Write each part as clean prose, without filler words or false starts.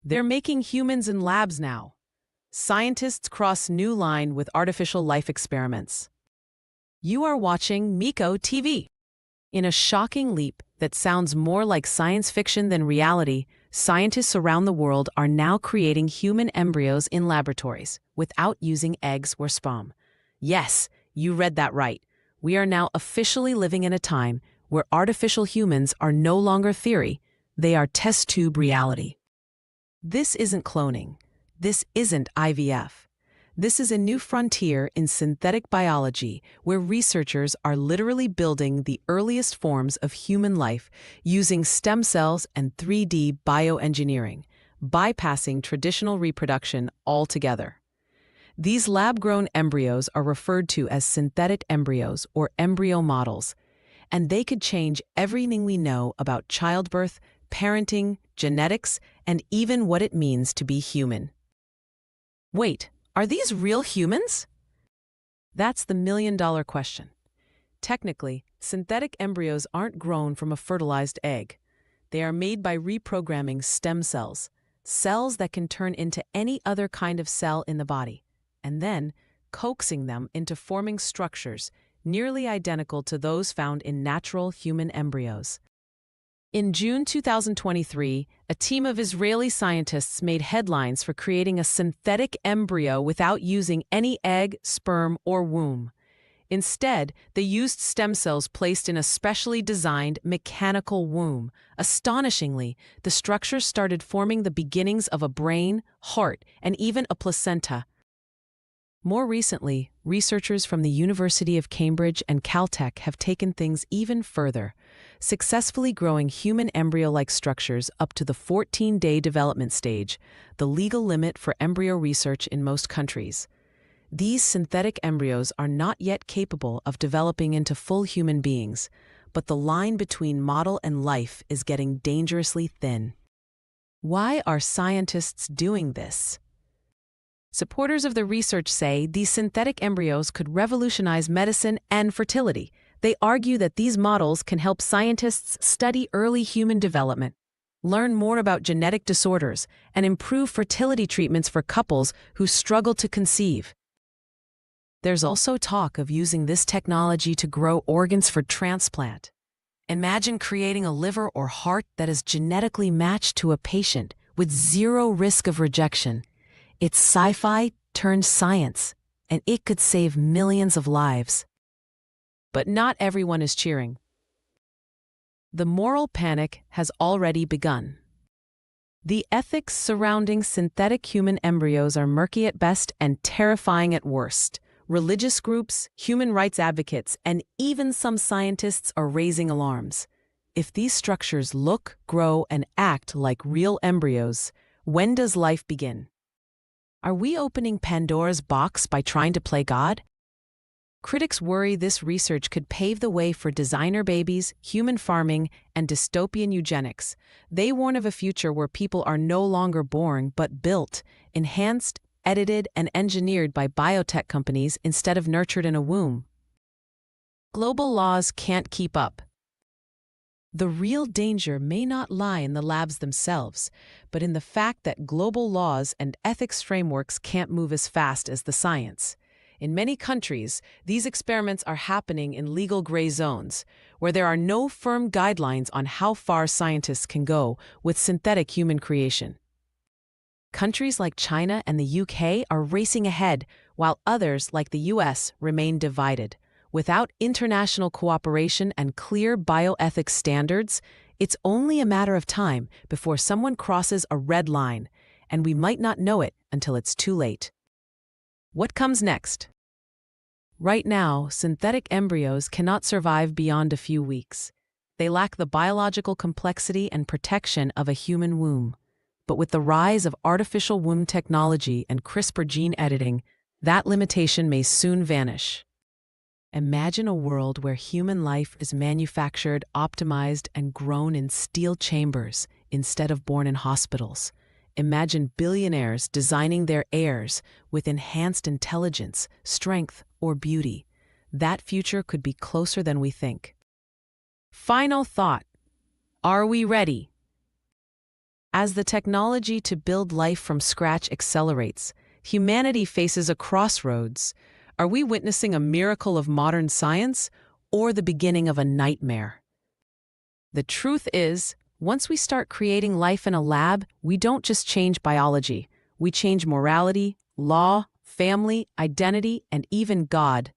They're making humans in labs now. Scientists cross new line with artificial life experiments. You are watching Miko TV. In a shocking leap that sounds more like science fiction than reality, scientists around the world are now creating human embryos in laboratories without using eggs or sperm. Yes, you read that right. We are now officially living in a time where artificial humans are no longer theory, they are test tube reality. This isn't cloning. This isn't IVF. This is a new frontier in synthetic biology where researchers are literally building the earliest forms of human life using stem cells and 3D bioengineering, bypassing traditional reproduction altogether. These lab-grown embryos are referred to as synthetic embryos or embryo models, and they could change everything we know about childbirth, parenting, genetics, and even what it means to be human. Wait, are these real humans? That's the million-dollar question. Technically, synthetic embryos aren't grown from a fertilized egg. They are made by reprogramming stem cells, cells that can turn into any other kind of cell in the body, and then coaxing them into forming structures nearly identical to those found in natural human embryos. In June 2023, a team of Israeli scientists made headlines for creating a synthetic embryo without using any egg, sperm, or womb. Instead, they used stem cells placed in a specially designed mechanical womb. Astonishingly, the structure started forming the beginnings of a brain, heart, and even a placenta. More recently, researchers from the University of Cambridge and Caltech have taken things even further, successfully growing human embryo-like structures up to the 14-day development stage, the legal limit for embryo research in most countries. These synthetic embryos are not yet capable of developing into full human beings, but the line between model and life is getting dangerously thin. Why are scientists doing this? Supporters of the research say these synthetic embryos could revolutionize medicine and fertility. They argue that these models can help scientists study early human development, learn more about genetic disorders, and improve fertility treatments for couples who struggle to conceive. There's also talk of using this technology to grow organs for transplant. Imagine creating a liver or heart that is genetically matched to a patient with zero risk of rejection. It's sci-fi turned science, and it could save millions of lives. But not everyone is cheering. The moral panic has already begun. The ethics surrounding synthetic human embryos are murky at best and terrifying at worst. Religious groups, human rights advocates, and even some scientists are raising alarms. If these structures look, grow, and act like real embryos, when does life begin? Are we opening Pandora's box by trying to play God? Critics worry this research could pave the way for designer babies, human farming, and dystopian eugenics. They warn of a future where people are no longer born but built, enhanced, edited, and engineered by biotech companies instead of nurtured in a womb. Global laws can't keep up. The real danger may not lie in the labs themselves, but in the fact that global laws and ethics frameworks can't move as fast as the science. In many countries, these experiments are happening in legal gray zones, where there are no firm guidelines on how far scientists can go with synthetic human creation. Countries like China and the UK are racing ahead, while others, like the US, remain divided. Without international cooperation and clear bioethics standards, it's only a matter of time before someone crosses a red line, and we might not know it until it's too late. What comes next? Right now, synthetic embryos cannot survive beyond a few weeks. They lack the biological complexity and protection of a human womb. But with the rise of artificial womb technology and CRISPR gene editing, that limitation may soon vanish. Imagine a world where human life is manufactured, optimized, and grown in steel chambers instead of born in hospitals. Imagine billionaires designing their heirs with enhanced intelligence, strength, or beauty. That future could be closer than we think. Final thought. Are we ready? As the technology to build life from scratch accelerates, humanity faces a crossroads. Are we witnessing a miracle of modern science or the beginning of a nightmare? The truth is, once we start creating life in a lab, we don't just change biology. We change morality, law, family, identity, and even God.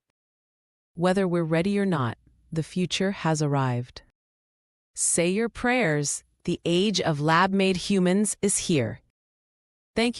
Whether we're ready or not, the future has arrived. Say your prayers. The age of lab-made humans is here. Thank you.